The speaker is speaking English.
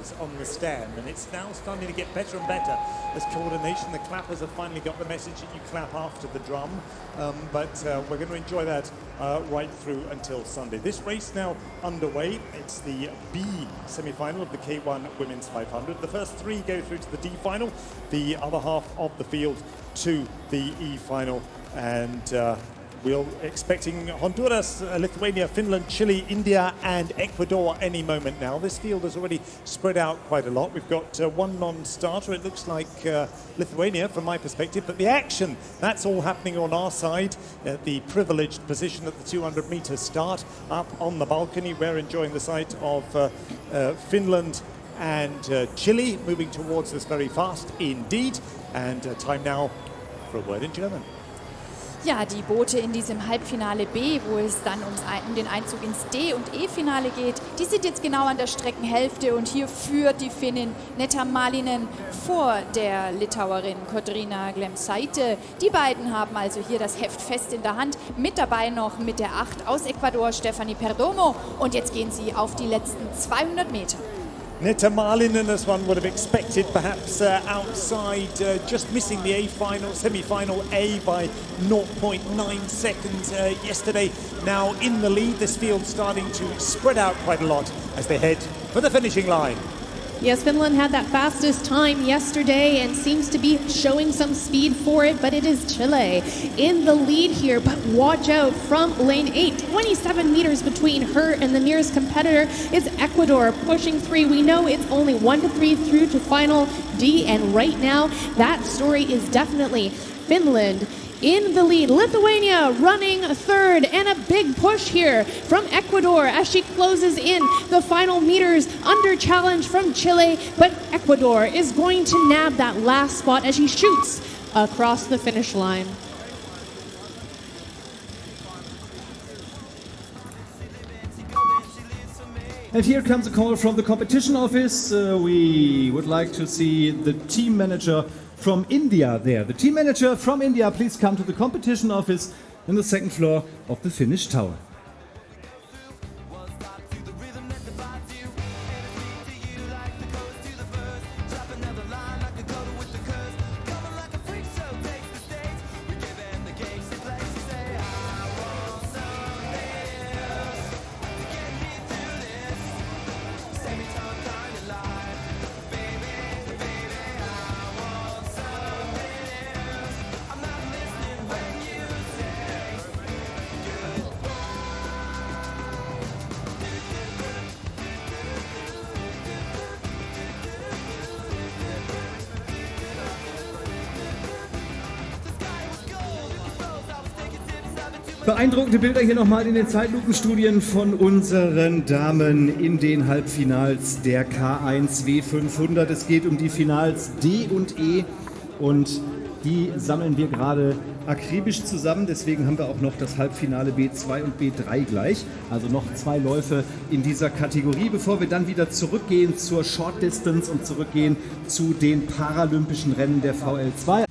hands on the stand, and it's now starting to get better and better as coordination. The clappers have finally got the message that you clap after the drum, but we're going to enjoy that right through until Sunday. This race now underway. It's the B semi-final of the K1 Women's 500. The first three go through to the D final, the other half of the field to the E final, and we're expecting Honduras, Lithuania, Finland, Chile, India and Ecuador any moment now. This field has already spread out quite a lot. We've got one non-starter. It looks like Lithuania from my perspective, but the action, that's all happening on our side. The privileged position at the 200-meter start up on the balcony. We're enjoying the sight of Finland and Chile moving towards us very fast indeed. And time now for a word in German. Ja, die Boote in diesem Halbfinale B, wo es dann um den Einzug ins D- und E-Finale geht, die sind jetzt genau an der Streckenhälfte und hier führt die Finnin Netta Malinen vor der Litauerin Kotryna Glemsaite. Die beiden haben also hier das Heft fest in der Hand. Mit dabei noch mit der 8 aus Ecuador Stefanie Perdomo und jetzt gehen sie auf die letzten 200 Meter. Netta Malinen, as one would have expected, perhaps outside, just missing the A-final, semi-final A by 0.9 seconds yesterday. Now in the lead, this field starting to spread out quite a lot as they head for the finishing line. Yes, Finland had that fastest time yesterday and seems to be showing some speed for it, but it is Chile in the lead here. But watch out from lane 8, 27 meters between her and the nearest competitor is Ecuador pushing 3. We know it's only 1 to 3 through to final D, and right now that story is definitely Finland in the lead. Lithuania running third, and a big push here from Ecuador as she closes in the final meters under challenge from Chile, but Ecuador is going to nab that last spot as she shoots across the finish line. And here comes a call from the competition office. We would like to see the team manager from India there. The team manager from India, please come to the competition office in the second floor of the Finnish Tower. Beeindruckende Bilder hier nochmal in den Zeitlupenstudien von unseren Damen in den Halbfinals der K1 W500. Es geht um die Finals D und E und die sammeln wir gerade akribisch zusammen. Deswegen haben wir auch noch das Halbfinale B2 und B3 gleich. Also noch 2 Läufe in dieser Kategorie, bevor wir dann wieder zurückgehen zur Short Distance und zurückgehen zu den paralympischen Rennen der VL2.